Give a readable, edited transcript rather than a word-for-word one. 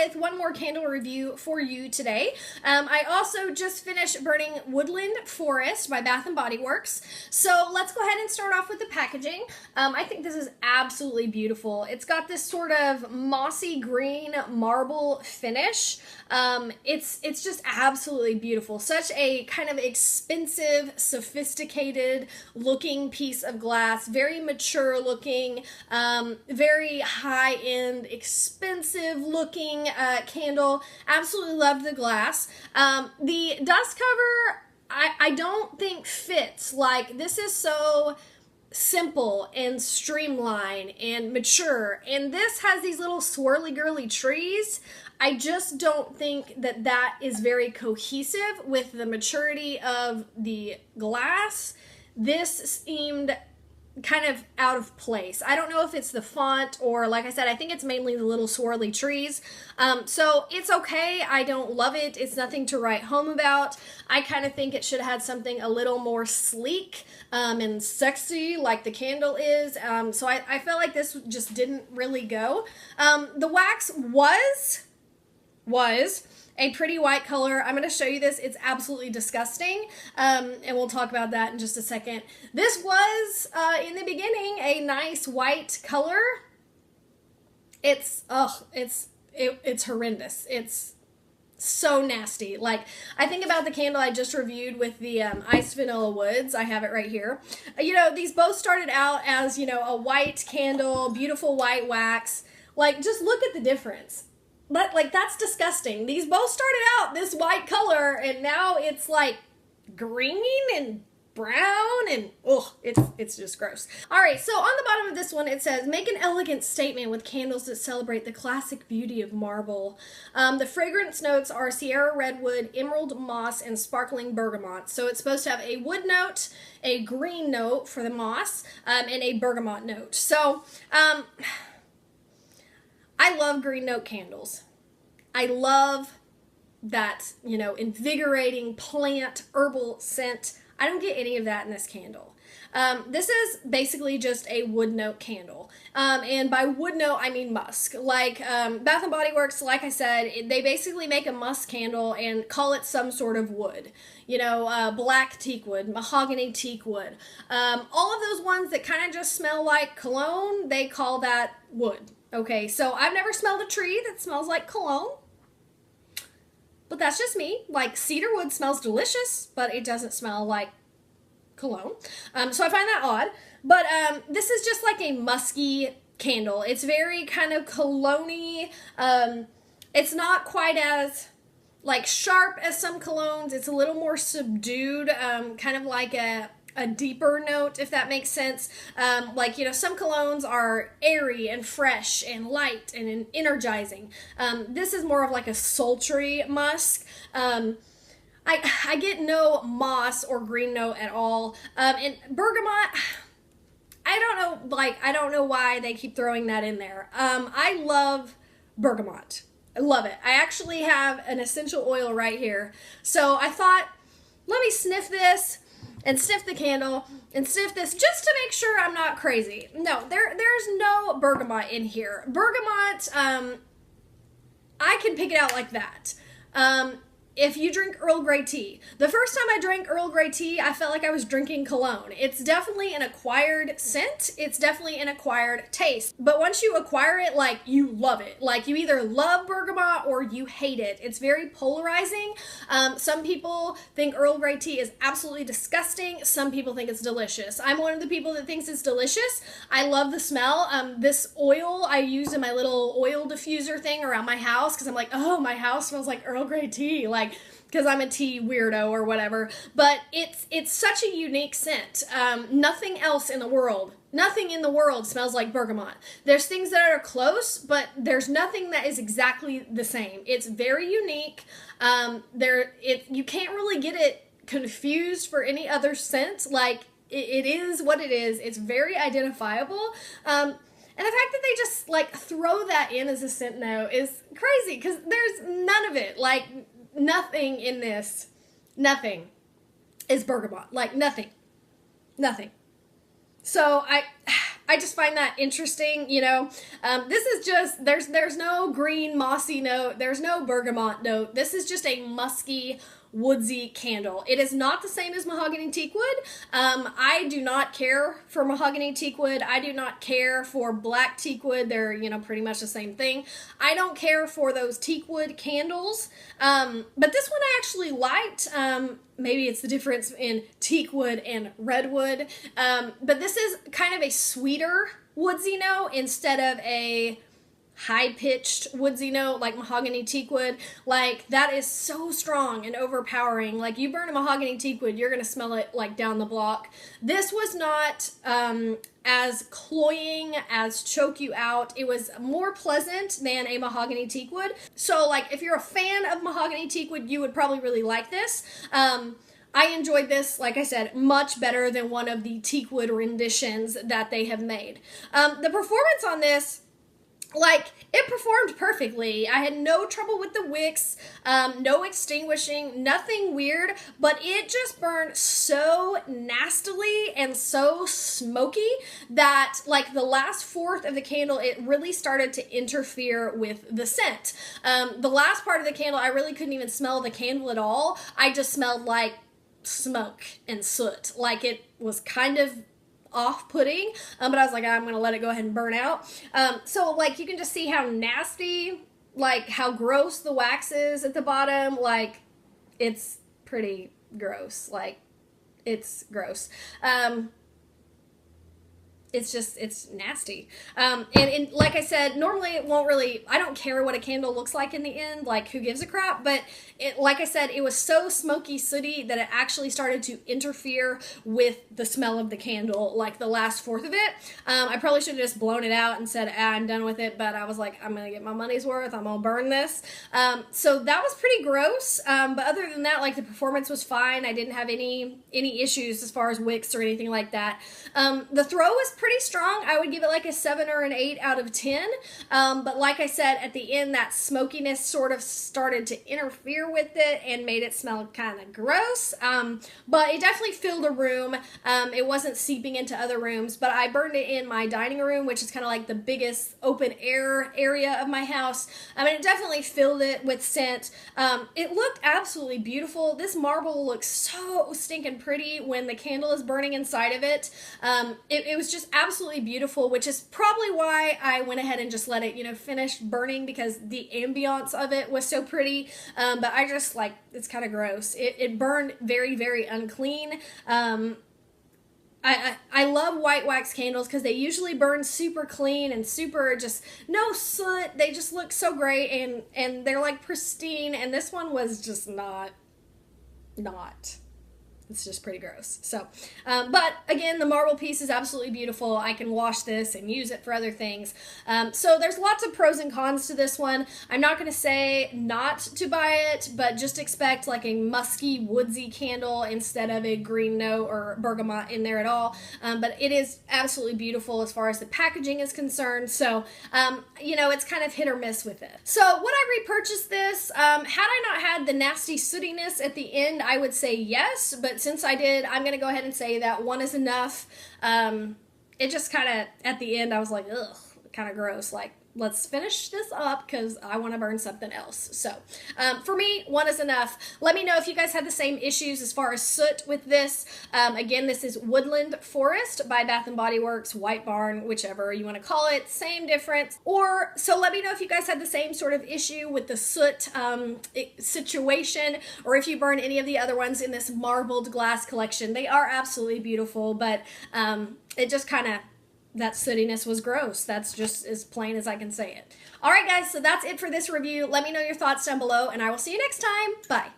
with one more candle review for you today. I also just finished burning Woodland Forest by B&B Works. So let's go ahead and start off with the packaging. I think this is absolutely beautiful. It's got this sort of mossy green marble finish. It's just absolutely beautiful. Such a kind of expensive, sophisticated looking piece of glass, very mature looking, very high-end, expensive looking candle. Absolutely love the glass. The dust cover, I don't think fits. Like, this is so simple and streamlined and mature, and this has these little swirly girly trees. I just don't think that that is very cohesive with the maturity of the glass. This seemed kind of out of place. I don't know if it's the font or, like I said, I think it's mainly the little swirly trees. So it's okay. I don't love it. It's nothing to write home about. I kind of think it should have had something a little more sleek and sexy like the candle is. So I felt like this just didn't really go. The wax was a pretty white color. I'm going to show you this. It's absolutely disgusting. And we'll talk about that in just a second. This was, in the beginning, a nice white color. It's horrendous. It's so nasty. Like, I think about the candle I just reviewed with the Iced Vanilla Woods. I have it right here. You know, these both started out as, you know, a white candle, beautiful white wax. Like, just look at the difference. But, like, that's disgusting. These both started out this white color, and now it's, like, green and brown, and, ugh, it's just gross. All right, so on the bottom of this one, it says, make an elegant statement with candles that celebrate the classic beauty of marble. The fragrance notes are Sierra Redwood, Emerald Moss, and Sparkling Bergamot. So it's supposed to have a wood note, a green note for the moss, and a bergamot note. So, I love green note candles. I love that, you know, invigorating plant herbal scent. I don't get any of that in this candle. This is basically just a wood note candle. And by wood note, I mean musk. Like, Bath & Body Works, like I said, they basically make a musk candle and call it some sort of wood. You know, black teak wood, mahogany teak wood. All of those ones that kind of just smell like cologne, they call that wood. Okay, so I've never smelled a tree that smells like cologne, but that's just me. Like, cedar wood smells delicious, but it doesn't smell like cologne. So I find that odd, but this is just like a musky candle. It's very kind of cologne-y. It's not quite as, like, sharp as some colognes. It's a little more subdued, kind of like a deeper note, if that makes sense. Like, you know, some colognes are airy and fresh and light and energizing. This is more of like a sultry musk. I get no moss or green note at all. And bergamot, I don't know why they keep throwing that in there. I love bergamot. I love it. I actually have an essential oil right here. So I thought, let me sniff this and sniff the candle and sniff this just to make sure I'm not crazy. No, there's no bergamot in here. Bergamot, I can pick it out like that. If you drink Earl Grey tea. The first time I drank Earl Grey tea, I felt like I was drinking cologne. It's definitely an acquired scent. It's definitely an acquired taste. But once you acquire it, like, you love it. Like, you either love bergamot or you hate it. It's very polarizing. Some people think Earl Grey tea is absolutely disgusting. Some people think it's delicious. I'm one of the people that thinks it's delicious. I love the smell. This oil I use in my little oil diffuser thing around my house because I'm like, oh, my house smells like Earl Grey tea. Like, because I'm a tea weirdo or whatever, but it's such a unique scent. Nothing else in the world smells like bergamot. There's things that are close, but there's nothing that is exactly the same. It's very unique. You can't really get it confused for any other scent. Like, it is what it is. It's very identifiable. And the fact that they just, like, throw that in as a scent note is crazy, because there's none of it. Like, nothing in this, nothing is bergamot. Like, nothing. So I I just find that interesting, you know. This is just, there's no green mossy note, there's no bergamot note. This is just a musky, woodsy candle. It is not the same as mahogany teakwood. I do not care for mahogany teakwood. I do not care for black teakwood. They're, you know, pretty much the same thing. I don't care for those teakwood candles. But this one I actually liked. Maybe it's the difference in teakwood and redwood. But this is kind of a sweeter woodsy note instead of a high-pitched woodsy note like mahogany teakwood. Like, that is so strong and overpowering. Like, you burn a mahogany teakwood, you're gonna smell it like down the block. This was not as cloying, as choke you out. It was more pleasant than a mahogany teakwood. So, like, if you're a fan of mahogany teakwood, you would probably really like this. I enjoyed this, like I said, much better than one of the teakwood renditions that they have made. The performance on this, like, it performed perfectly. I had no trouble with the wicks, no extinguishing, nothing weird, but it just burned so nastily and so smoky that, like, the last fourth of the candle, it really started to interfere with the scent. The last part of the candle, I really couldn't even smell the candle at all. I just smelled like smoke and soot. Like, it was kind of off-putting, but I was like, I'm gonna let it go ahead and burn out. So, like, you can just see how nasty, like, how gross the wax is at the bottom. Like, it's pretty gross. Like, it's gross. It's nasty. And like I said, normally it won't really, I don't care what a candle looks like in the end, like, who gives a crap, but like I said, it was so smoky, sooty that it actually started to interfere with the smell of the candle, like the last fourth of it. I probably should have just blown it out and said, I'm done with it, but I was like, I'm gonna get my money's worth, I'm gonna burn this. So that was pretty gross, but other than that, like, the performance was fine. I didn't have any issues as far as wicks or anything like that. The throw was pretty strong. I would give it like a 7 or an 8 out of 10. But like I said, at the end, that smokiness sort of started to interfere with it and made it smell kind of gross. But it definitely filled a room. It wasn't seeping into other rooms, but I burned it in my dining room, which is kind of like the biggest open air area of my house. I mean, it definitely filled it with scent. It looked absolutely beautiful. This marble looks so stinking pretty when the candle is burning inside of it. It was just absolutely beautiful, which is probably why I went ahead and just let it, you know, finish burning, because the ambiance of it was so pretty. But I just, like, it's kind of gross. It burned very, very unclean. I love white wax candles because they usually burn super clean and super, just no soot. They just look so great, and they're like pristine, and this one was just not. It's just pretty gross. So, but again, the marble piece is absolutely beautiful. I can wash this and use it for other things. So there's lots of pros and cons to this one. I'm not going to say not to buy it, but just expect like a musky, woodsy candle instead of a green note or bergamot in there at all. But it is absolutely beautiful as far as the packaging is concerned. So, you know, it's kind of hit or miss with it. So would I repurchase this? Had I not had the nasty sootiness at the end, I would say yes, but since I did, I'm going to go ahead and say that one is enough. It just kind of, at the end, I was like, ugh, kind of gross. Like, let's finish this up because I want to burn something else. So, for me, one is enough. Let me know if you guys had the same issues as far as soot with this. Again, this is Woodland Forest by Bath & Body Works, White Barn, whichever you want to call it. Same difference. So let me know if you guys had the same sort of issue with the soot situation, or if you burn any of the other ones in this marbled glass collection. They are absolutely beautiful, but it just kind of, that sootiness was gross. That's just as plain as I can say it. All right, guys, so that's it for this review. Let me know your thoughts down below, and I will see you next time. Bye.